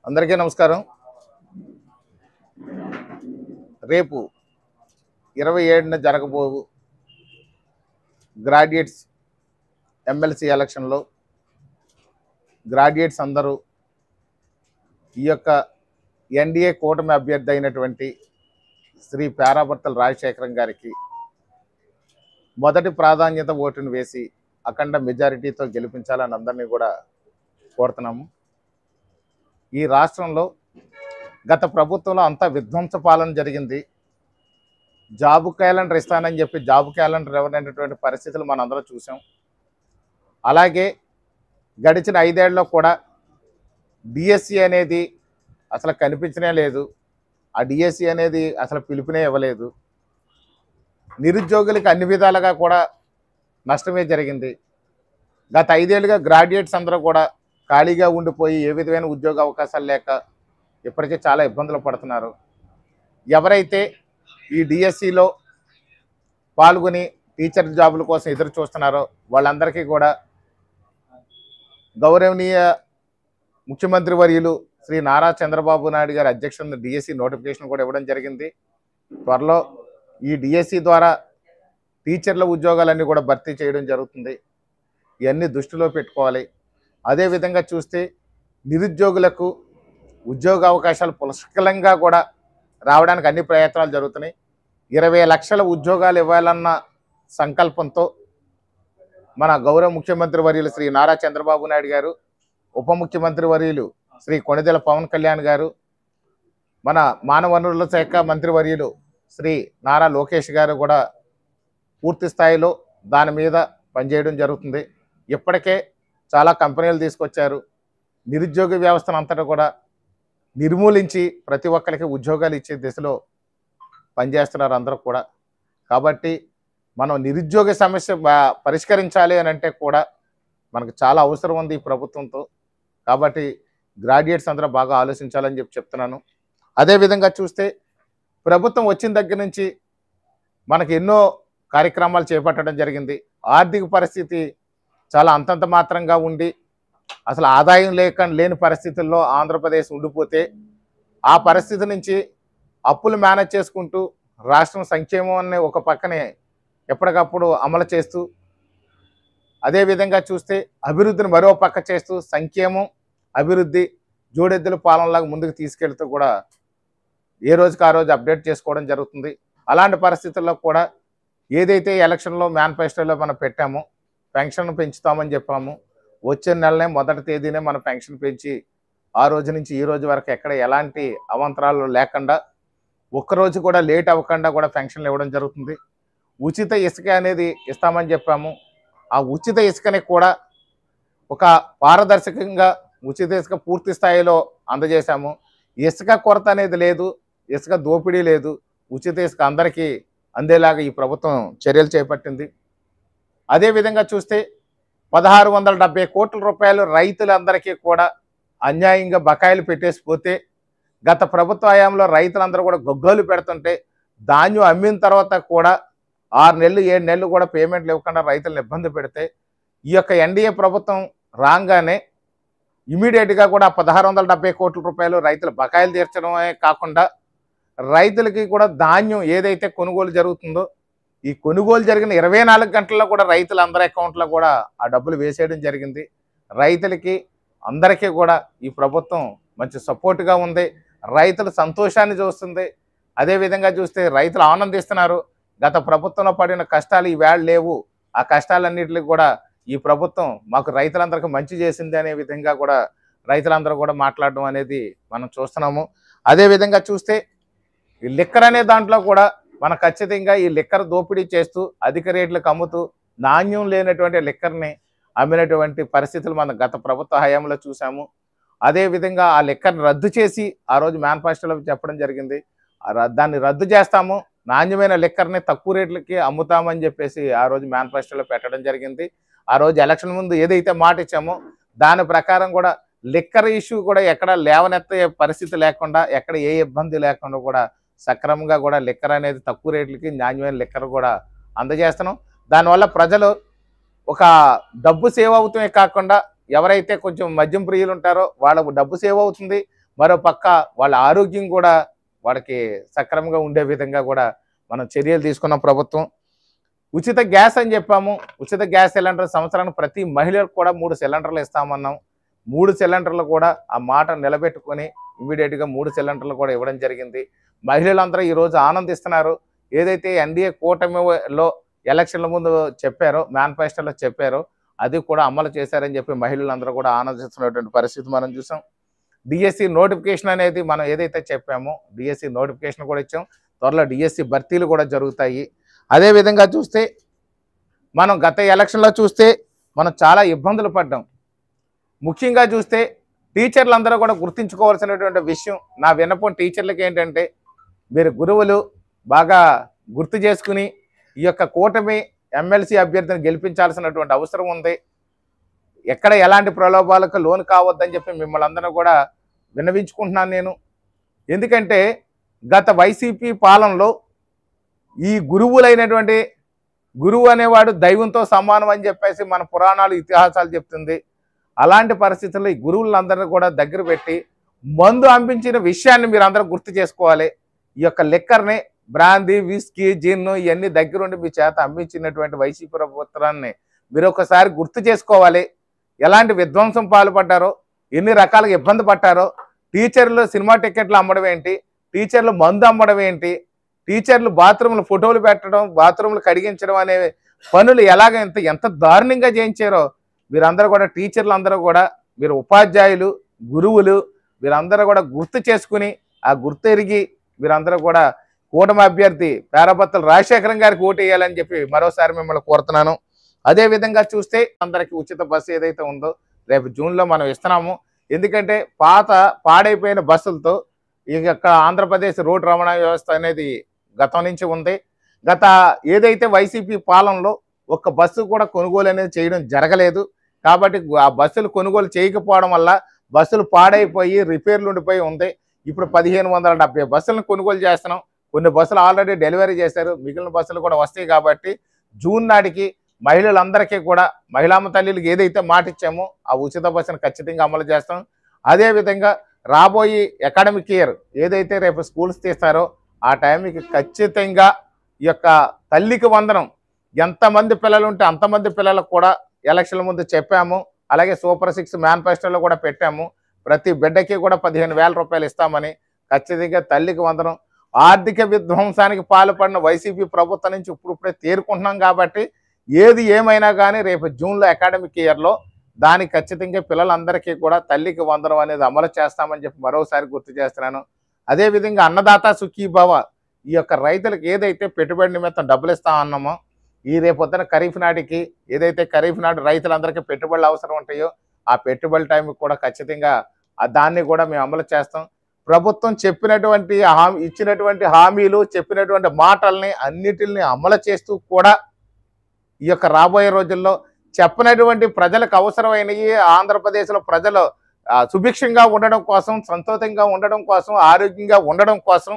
అందరికీ నమస్కారం. రేపు 27న జరగబోవు గ్రాడ్యుయేట్స్ ఎమ్మెల్సీ ఎలక్షన్లో గ్రాడ్యుయేట్స్ అందరూ ఈ యొక్క ఎన్డీఏ కూటమి అభ్యర్థి అయినటువంటి శ్రీ పేరాబర్తల రాజశేఖరం గారికి మొదటి ప్రాధాన్యత ఓటును వేసి అఖండ మెజారిటీతో గెలిపించాలని అందరినీ కూడా కోరుతున్నాము. ఈ రాష్ట్రంలో గత ప్రభుత్వంలో అంతా విధ్వంస పాలన జరిగింది. జాబు క్యాలెండర్ ఇస్తానని చెప్పి జాబు క్యాలెండర్ ఇవ్వనటువంటి పరిస్థితులు మనందరం చూసాం. అలాగే గడిచిన 5 ఏళ్లలో కూడా డిఎస్సి అనేది అసలు కనిపించనే లేదు. ఆ డిఎస్సి అనేది అసలు పిలుపునే ఇవ్వలేదు. నిరుద్యోగులకు అన్ని విధాలుగా కూడా నష్టమే జరిగింది. గత 5 ఏళ్ళుగా గ్రాడ్యుయేట్స్ అందరూ కూడా ఖాళీగా ఉండిపోయి ఏ విధమైన ఉద్యోగ అవకాశాలు లేక ఇప్పటికే చాలా ఇబ్బందులు పడుతున్నారు. ఎవరైతే ఈ డిఎస్సిలో పాల్గొని టీచర్ జాబుల కోసం ఎదురు చూస్తున్నారో వాళ్ళందరికీ కూడా గౌరవనీయ ముఖ్యమంత్రి వర్యులు శ్రీ నారా చంద్రబాబు నాయుడు గారి అధ్యక్షతన డిఎస్సి నోటిఫికేషన్ కూడా ఇవ్వడం జరిగింది. త్వరలో ఈ డిఎస్సి ద్వారా టీచర్ల ఉద్యోగాలన్నీ కూడా భర్తీ చేయడం జరుగుతుంది. ఇవన్నీ దృష్టిలో పెట్టుకోవాలి. అదేవిధంగా చూస్తే నిరుద్యోగులకు ఉద్యోగ అవకాశాలు పుష్కలంగా కూడా రావడానికి అన్ని ప్రయత్నాలు జరుగుతున్నాయి. 20 లక్షల ఉద్యోగాలు ఇవ్వాలన్న సంకల్పంతో మన గౌరవ ముఖ్యమంత్రి వర్యులు శ్రీ నారా చంద్రబాబు నాయుడు గారు, ఉప ముఖ్యమంత్రి వర్యులు శ్రీ కొణిదెల పవన్ కళ్యాణ్ గారు, మన మానవ వనరుల శాఖ మంత్రి వర్యులు శ్రీ నారా లోకేష్ గారు కూడా పూర్తి స్థాయిలో దాని మీద పనిచేయడం జరుగుతుంది. ఇప్పటికే చాలా కంపెనీలు తీసుకొచ్చారు. నిరుద్యోగ వ్యవస్థను అంతటా కూడా నిర్మూలించి ప్రతి ఒక్కరికి ఉద్యోగాలు ఇచ్చే దిశలో పనిచేస్తున్నారు అందరూ కూడా. కాబట్టి మనం నిరుద్యోగ సమస్య పరిష్కరించాలి అని అంటే కూడా మనకు చాలా అవసరం ఉంది ఈ ప్రభుత్వంతో. కాబట్టి గ్రాడ్యుయేట్స్ అందరూ బాగా ఆలోచించాలని చెప్తున్నాను. అదేవిధంగా చూస్తే ప్రభుత్వం వచ్చిన దగ్గర నుంచి మనకి ఎన్నో కార్యక్రమాలు చేపట్టడం జరిగింది. ఆర్థిక పరిస్థితి చాలా అంతంత మాత్రంగా ఉండి అసలు ఆదాయం లేని పరిస్థితుల్లో ఆంధ్రప్రదేశ్ ఉండిపోతే ఆ పరిస్థితి నుంచి అప్పులు మేనేజ్ చేసుకుంటూ రాష్ట్రం సంక్షేమాన్ని ఒక పక్కనే ఎప్పటికప్పుడు అమలు చేస్తూ, అదేవిధంగా చూస్తే అభివృద్ధిని మరో పక్క చేస్తూ సంక్షేమం అభివృద్ధి జోడెద్దుల పాలనలాగా ముందుకు తీసుకెళ్తూ కూడా ఏ రోజుకి ఆ రోజు అప్డేట్ చేసుకోవడం జరుగుతుంది. అలాంటి పరిస్థితుల్లో కూడా ఏదైతే ఎలక్షన్లో మేనిఫెస్టోలో మనం పెట్టామో పెన్షన్ పెంచుతామని చెప్పాము. వచ్చే నెలనే మొదటి తేదీనే మన పెన్షన్ పెంచి ఆ రోజు నుంచి ఈ రోజు వరకు ఎక్కడ ఎలాంటి అవాంతరాలు లేకుండా ఒక్కరోజు కూడా లేట్ అవ్వకుండా కూడా పెన్షన్లు ఇవ్వడం జరుగుతుంది. ఉచిత ఇసుక అనేది ఇస్తామని చెప్పాము. ఆ ఉచిత ఇసుకని కూడా ఒక పారదర్శకంగా ఉచిత ఇసుక పూర్తి స్థాయిలో అందజేశాము. ఇసుక కొరత అనేది లేదు, ఇసుక దోపిడీ లేదు. ఉచిత ఇసుక అందరికీ అందేలాగా ఈ ప్రభుత్వం చర్యలు చేపట్టింది. అదేవిధంగా చూస్తే 1670 కోట్ల రూపాయలు రైతులందరికీ కూడా అన్యాయంగా బకాయిలు పెట్టేసిపోతే గత ప్రభుత్వ హయాంలో రైతులందరూ కూడా గొగ్గోలు పెడుతుంటే ధాన్యం అమ్మిన తర్వాత కూడా 6 నెలలు 7 నెలలు కూడా పేమెంట్లు ఇవ్వకుండా రైతులను ఇబ్బంది పెడితే ఈ యొక్క ఎన్డీఏ ప్రభుత్వం రాగానే ఇమీడియట్గా కూడా 1670 కోట్ల రూపాయలు రైతుల బకాయిలు తీర్చడమే కాకుండా రైతులకి కూడా ధాన్యం ఏదైతే కొనుగోలు జరుగుతుందో ఈ కొనుగోలు జరిగిన 24 గంటల్లో కూడా రైతులందరి అకౌంట్లో కూడా ఆ డబ్బులు వేసేయడం జరిగింది. రైతులకి అందరికీ కూడా ఈ ప్రభుత్వం మంచి సపోర్ట్గా ఉంది. రైతుల సంతోషాన్ని చూస్తుంది. అదేవిధంగా చూస్తే రైతులు ఆనందిస్తున్నారు. గత ప్రభుత్వంలో పడిన కష్టాలు ఈవేళ లేవు. ఆ కష్టాలన్నింటికి కూడా ఈ ప్రభుత్వం మాకు రైతులందరికీ మంచి చేసింది అనే విధంగా కూడా రైతులందరూ కూడా మాట్లాడడం అనేది మనం చూస్తున్నాము. అదేవిధంగా చూస్తే ఈ లిక్కర్ అనే దాంట్లో కూడా మనం ఖచ్చితంగా ఈ లిక్కర్ దోపిడీ చేస్తూ అధిక రేట్లకు అమ్ముతూ నాణ్యం లేనటువంటి లిక్కర్ని అమ్మినటువంటి పరిస్థితులు మనం గత ప్రభుత్వ హయాంలో చూసాము. అదేవిధంగా ఆ లిక్కర్ని రద్దు చేసి ఆ రోజు మేనిఫెస్టోలో చెప్పడం జరిగింది. దాన్ని రద్దు చేస్తాము, నాణ్యమైన లిక్కర్ని తక్కువ రేట్లకి అమ్ముతామని చెప్పేసి ఆ రోజు మేనిఫెస్టోలో పెట్టడం జరిగింది. ఆ రోజు ఎలక్షన్ ముందు ఏదైతే మాట ఇచ్చామో దాని ప్రకారం కూడా లిక్కర్ ఇష్యూ కూడా ఎక్కడ లేవనెత్తే పరిస్థితి లేకుండా ఎక్కడ ఏ ఇబ్బంది లేకుండా కూడా సక్రమంగా కూడా లిక్కర్ అనేది తక్కువ రేట్లకి నాణ్యమైన లిక్కర్ కూడా అందజేస్తున్నాం. దానివల్ల ప్రజలు ఒక డబ్బు సేవ్ అవుతమే కాకుండా ఎవరైతే కొంచెం మద్యం ప్రియులు ఉంటారో వాళ్ళకు డబ్బు సేవ్ అవుతుంది, మరోపక్క వాళ్ళ ఆరోగ్యం కూడా వాళ్ళకి సక్రమంగా ఉండే విధంగా కూడా మనం చర్యలు తీసుకున్న ప్రభుత్వం. ఉచిత గ్యాస్ అని చెప్పాము. ఉచిత గ్యాస్ సిలిండర్ సంవత్సరానికి ప్రతి మహిళలకు కూడా 3 సిలిండర్లు ఇస్తామన్నాం. 3 సిలిండర్లు కూడా ఆ మాట నిలబెట్టుకొని ఇమ్మీడియట్గా 3 సిలిండర్లు కూడా ఇవ్వడం జరిగింది. మహిళలందరూ ఈరోజు ఆనందిస్తున్నారు. ఏదైతే ఎన్డీఏ కూటమిలో ఎలక్షన్ల ముందు చెప్పారో, మేనిఫెస్టోలో చెప్పారో అది కూడా అమలు చేశారని చెప్పి మహిళలందరూ కూడా ఆనందిస్తున్నటువంటి పరిస్థితి మనం చూసాం. డిఎస్సి నోటిఫికేషన్ అనేది మనం ఏదైతే చెప్పామో డిఎస్సి నోటిఫికేషన్ కూడా ఇచ్చాం. త్వరలో డిఎస్సి భర్తీలు కూడా జరుగుతాయి. అదేవిధంగా చూస్తే మనం గత ఎలక్షన్లో చూస్తే మనం చాలా ఇబ్బందులు పడ్డాం. ముఖ్యంగా చూస్తే టీచర్లందరూ కూడా గుర్తించుకోవాల్సినటువంటి విషయం, నా విన్నపం టీచర్లకి ఏంటంటే, మీరు గురువులు బాగా గుర్తు చేసుకుని ఈ యొక్క కూటమి ఎమ్మెల్సీ అభ్యర్థిని గెలిపించాల్సినటువంటి అవసరం ఉంది. ఎక్కడ ఎలాంటి ప్రలోభాలకు లోను కావద్దని చెప్పి మిమ్మల్ని అందరూ కూడా విన్నవించుకుంటున్నాను నేను. ఎందుకంటే గత వైసీపీ పాలనలో ఈ గురువులైనటువంటి గురువు అనేవాడు దైవంతో సమానం అని చెప్పేసి మన పురాణాలు ఇతిహాసాలు చెప్తుంది. అలాంటి పరిస్థితుల్లో ఈ గురువులందరినీ కూడా దగ్గర పెట్టి మందు అందించిన విషయాన్ని మీరు అందరూ గుర్తు చేసుకోవాలి. ఈ యొక్క లిక్కర్ని, బ్రాందీ, విస్కీ, జిన్ను ఇవన్నీ దగ్గరుండి మీ చేత అమ్మించినటువంటి వైసీపీ ప్రభుత్వాన్ని మీరు ఒకసారి గుర్తు చేసుకోవాలి. ఎలాంటి విధ్వంసం పాల్పడ్డారో, ఎన్ని రకాలుగా ఇబ్బంది పడ్డారో. టీచర్లు సినిమా టికెట్లు అమ్మడం ఏంటి, టీచర్లు మందు అమ్మడం ఏంటి, టీచర్లు బాత్రూంలు ఫోటోలు పెట్టడం, బాత్రూంలు కడిగించడం అనే పనులు ఎంత దారుణంగా చేయించారో వీరందరూ కూడా, టీచర్లు అందరూ కూడా, మీరు ఉపాధ్యాయులు, గురువులు వీరందరూ కూడా గుర్తు చేసుకుని ఆ గుర్తు ఎరిగి వీరందరూ కూడా కూటమి అభ్యర్థి పేరాబత్తుల రాజశేఖరం గారికి ఓటు వేయాలని చెప్పి మరోసారి మిమ్మల్ని కోరుతున్నాను. అదేవిధంగా చూస్తే అందరికీ ఉచిత బస్సు ఏదైతే ఉందో రేపు జూన్లో మనం ఇస్తున్నాము. ఎందుకంటే పాడైపోయిన బస్సులతో ఈ యొక్క ఆంధ్రప్రదేశ్ రోడ్డు రవాణా వ్యవస్థ అనేది గతం నుంచి ఉంది. గత ఏదైతే వైసీపీ పాలనలో ఒక్క బస్సు కూడా కొనుగోలు అనేది చేయడం జరగలేదు. కాబట్టి ఆ బస్సులు కొనుగోలు చేయకపోవడం వల్ల బస్సులు పాడైపోయి రిపేర్లు ఉండిపోయి ఉంది. ఇప్పుడు 1570 బస్సులను కొనుగోలు చేస్తున్నాం. కొన్ని బస్సులు ఆల్రెడీ డెలివరీ చేశారు, మిగిలిన బస్సులు కూడా వస్తాయి. కాబట్టి జూన్ నాటికి మహిళలందరికీ కూడా, మహిళామ తల్లికి ఏదైతే మాట ఇచ్చామో ఆ ఉచిత బస్సును ఖచ్చితంగా అమలు చేస్తాం. అదేవిధంగా రాబోయే అకాడమిక్ ఇయర్ ఏదైతే రేపు స్కూల్స్ తీస్తారో ఆ టైంకి ఖచ్చితంగా ఈ యొక్క తల్లికి వందనం ఎంతమంది పిల్లలు ఉంటే అంతమంది పిల్లలకు కూడా ఎలక్షన్ల ముందు చెప్పాము. అలాగే సూపర్ 6 మేనిఫెస్టోలో కూడా పెట్టాము. ప్రతి బిడ్డకి కూడా 15,000 రూపాయలు ఇస్తామని. ఖచ్చితంగా తల్లికి వందనం. ఆర్థిక విధ్వంసానికి పాల్పడిన వైసీపీ ప్రభుత్వం నుంచి ఇప్పుడిప్పుడే తేరుకుంటున్నాం. కాబట్టి ఏది ఏమైనా కానీ రేపు జూన్లో అకాడమిక్ ఇయర్లో దానికి ఖచ్చితంగా పిల్లలందరికీ కూడా తల్లికి వందనం అనేది అమలు చేస్తామని చెప్పి మరోసారి గుర్తు చేస్తున్నాను. అదేవిధంగా అన్నదాత సుఖీభవ, ఈ యొక్క రైతులకు ఏదైతే పెట్టుబడి నిమిత్తం డబ్బులు ఇస్తామన్నామో ఈ రేపొద్దున ఖరీఫ్ నాటికి ఏదైతే ఖరీఫ్ నాటి రైతులందరికీ పెట్టుబడులు అవసరం ఉంటాయో ఆ పెట్టుబడి టైంకి కూడా ఖచ్చితంగా దాన్ని కూడా మేము అమలు చేస్తాం. ప్రభుత్వం చెప్పినటువంటి ఇచ్చినటువంటి హామీలు, చెప్పినటువంటి మాటల్ని అన్నిటిని అమలు చేస్తూ కూడా ఈ యొక్క రాబోయే రోజుల్లో చెప్పినటువంటి ప్రజలకు అవసరమైనవి ఆంధ్రప్రదేశ్లో ప్రజలు సుభిక్షంగా ఉండడం కోసం, సంతోషంగా ఉండడం కోసం, ఆరోగ్యంగా ఉండడం కోసం,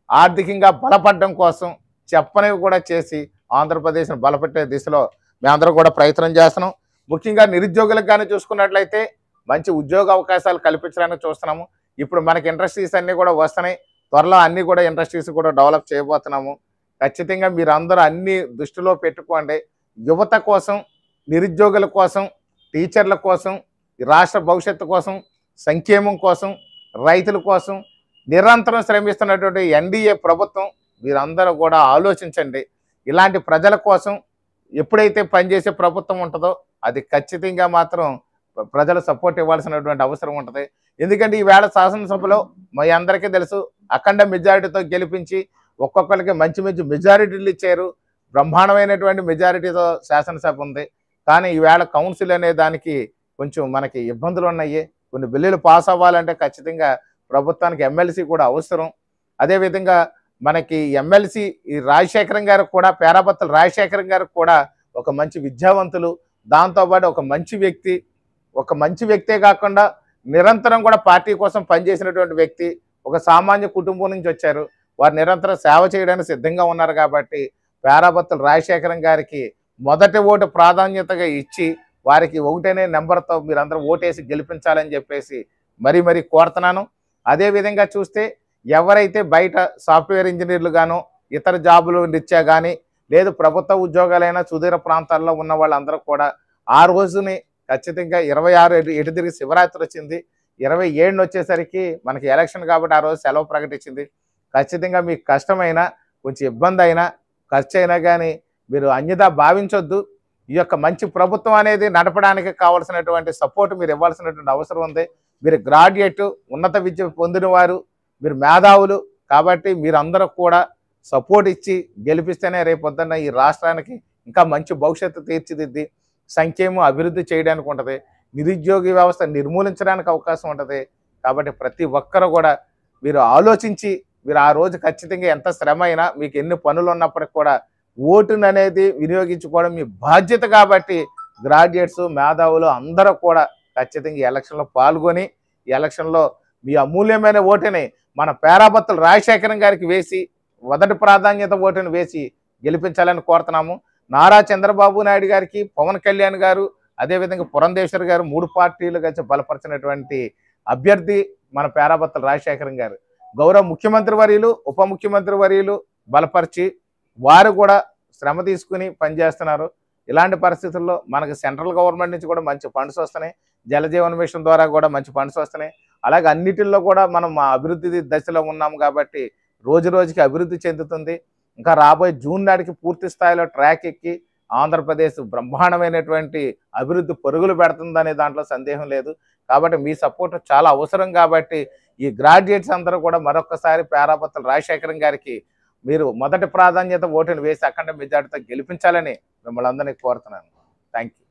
ఆర్థికంగా బలపడడం కోసం చెప్పనివి కూడా చేసి ఆంధ్రప్రదేశ్ను బలపెట్టే దిశలో మేమందరం కూడా ప్రయత్నం చేస్తున్నాం. ముఖ్యంగా నిరుద్యోగులకు కానీ చూసుకున్నట్లయితే మంచి ఉద్యోగ అవకాశాలు కల్పించడానికి చూస్తున్నాము. ఇప్పుడు మనకి ఇండస్ట్రీస్ అన్నీ కూడా వస్తున్నాయి. త్వరలో అన్నీ కూడా ఇండస్ట్రీస్ కూడా డెవలప్ చేయబోతున్నాము. ఖచ్చితంగా మీరు అందరూ అన్ని దృష్టిలో పెట్టుకోండి. యువత కోసం, నిరుద్యోగుల కోసం, టీచర్ల కోసం, రాష్ట్ర భవిష్యత్తు కోసం, సంక్షేమం కోసం, రైతుల కోసం నిరంతరం శ్రమిస్తున్నటువంటి ఎన్డీఏ ప్రభుత్వం వీరందరూ కూడా ఆలోచించండి. ఇలాంటి ప్రజల కోసం ఎప్పుడైతే పనిచేసే ప్రభుత్వం ఉంటుందో అది ఖచ్చితంగా మాత్రం ప్రజలు సపోర్ట్ ఇవ్వాల్సినటువంటి అవసరం ఉంటుంది. ఎందుకంటే ఈవేళ శాసనసభలో మా అందరికీ తెలుసు అఖండ మెజారిటీతో గెలిపించి ఒక్కొక్కరికి మంచి మంచి మెజారిటీలు ఇచ్చారు. బ్రహ్మాండమైనటువంటి మెజారిటీతో శాసనసభ ఉంది. కానీ ఈవేళ కౌన్సిల్ అనే దానికి కొంచెం మనకి ఇబ్బందులు ఉన్నాయి. కొన్ని బిల్లులు పాస్ అవ్వాలంటే ఖచ్చితంగా ప్రభుత్వానికి ఎమ్మెల్సీ కూడా అవసరం. అదేవిధంగా మనకి ఎమ్మెల్సీ ఈ రాజశేఖరం గారికి కూడా, పేరాబత్తుల రాజశేఖరం గారికి కూడా ఒక మంచి విద్యావంతులు, దాంతోపాటు ఒక మంచి వ్యక్తే కాకుండా నిరంతరం కూడా పార్టీ కోసం పనిచేసినటువంటి వ్యక్తి, ఒక సామాన్య కుటుంబం నుంచి వచ్చారు. వారు నిరంతరం సేవ చేయడానికి సిద్ధంగా ఉన్నారు. కాబట్టి పేరాబత్తుల రాజశేఖరం గారికి మొదటి ఓటు ప్రాధాన్యతగా ఇచ్చి వారికి 1 నెంబర్తో మీరందరూ ఓటేసి గెలిపించాలని చెప్పేసి మరీ కోరుతున్నాను. అదేవిధంగా చూస్తే ఎవరైతే బయట సాఫ్ట్వేర్ ఇంజనీర్లు గాను ఇతర జాబులు రీత్యా కానీ లేదు ప్రభుత్వ ఉద్యోగాలైనా సుదూర ప్రాంతాల్లో ఉన్న వాళ్ళందరూ కూడా ఆ రోజుని ఖచ్చితంగా 26 ఎటు తిరిగి శివరాత్రి వచ్చింది, 27 వచ్చేసరికి మనకి ఎలక్షన్ కాబట్టి ఆ రోజు సెలవు ప్రకటించింది. ఖచ్చితంగా మీకు కష్టమైనా కొంచెం ఇబ్బంది అయినా ఖర్చు అయినా కానీ మీరు అన్యదా భావించొద్దు. ఈ యొక్క మంచి ప్రభుత్వం అనేది నడపడానికి కావాల్సినటువంటి సపోర్ట్ మీరు ఇవ్వాల్సినటువంటి అవసరం ఉంది. మీరు గ్రాడ్యుయేట్, ఉన్నత విద్య పొందిన వారు, మీరు మేధావులు కాబట్టి మీరందరూ కూడా సపోర్ట్ ఇచ్చి గెలిపిస్తేనే రేపొద్దున్న ఈ రాష్ట్రానికి ఇంకా మంచి భవిష్యత్తు తీర్చిదిద్ది సంక్షేమం అభివృద్ధి చేయడానికి ఉంటుంది, నిరుద్యోగ వ్యవస్థ నిర్మూలించడానికి అవకాశం ఉంటుంది. కాబట్టి ప్రతి ఒక్కరు కూడా మీరు ఆలోచించి మీరు ఆ రోజు ఖచ్చితంగా ఎంత శ్రమ అయినా మీకు ఎన్ని పనులు ఉన్నప్పటికి కూడా ఓటును అనేది వినియోగించుకోవడం మీ బాధ్యత. కాబట్టి గ్రాడ్యుయేట్స్, మేధావులు అందరూ కూడా ఖచ్చితంగా ఈ ఎలక్షన్లో పాల్గొని ఈ ఎలక్షన్లో మీ అమూల్యమైన ఓటుని మన పేరాబత్తుల రాజశేఖరం గారికి వేసి మొదటి ప్రాధాన్యత ఓటును వేసి గెలిపించాలని కోరుతున్నాము. నారా చంద్రబాబు నాయుడు గారికి, పవన్ కళ్యాణ్ గారు, అదేవిధంగా పురంధేశ్వర్ గారు 3 పార్టీలు కలిసి బలపరిచినటువంటి అభ్యర్థి మన పేరాబత్తుల రాజశేఖరం గారు. గౌరవ ముఖ్యమంత్రి వర్యులు, ఉప ముఖ్యమంత్రి వర్యులు బలపరిచి వారు కూడా శ్రమ తీసుకుని పనిచేస్తున్నారు. ఇలాంటి పరిస్థితుల్లో మనకు సెంట్రల్ గవర్నమెంట్ నుంచి కూడా మంచి ఫండ్స్ వస్తున్నాయి, జలజీవన్ మిషన్ ద్వారా కూడా మంచి ఫండ్స్ వస్తున్నాయి. అలాగే అన్నిటిల్లో కూడా మనం అభివృద్ధి దశలో ఉన్నాము కాబట్టి రోజు రోజుకి అభివృద్ధి చెందుతుంది. ఇంకా రాబోయే జూన్ నాటికి పూర్తి స్థాయిలో ట్రాక్ ఎక్కి ఆంధ్రప్రదేశ్ బ్రహ్మాండమైనటువంటి అభివృద్ధి పరుగులు పెడుతుందనే దాంట్లో సందేహం లేదు. కాబట్టి మీ సపోర్ట్ చాలా అవసరం. కాబట్టి ఈ గ్రాడ్యుయేట్స్ అందరూ కూడా మరొకసారి పేరాబత్తుల రాజశేఖరం గారికి మీరు మొదటి ప్రాధాన్యత ఓటును వేసి అఖండ మెజార్టీతో గెలిపించాలని మిమ్మల్ని అందరినీ కోరుతున్నాను. Thank you.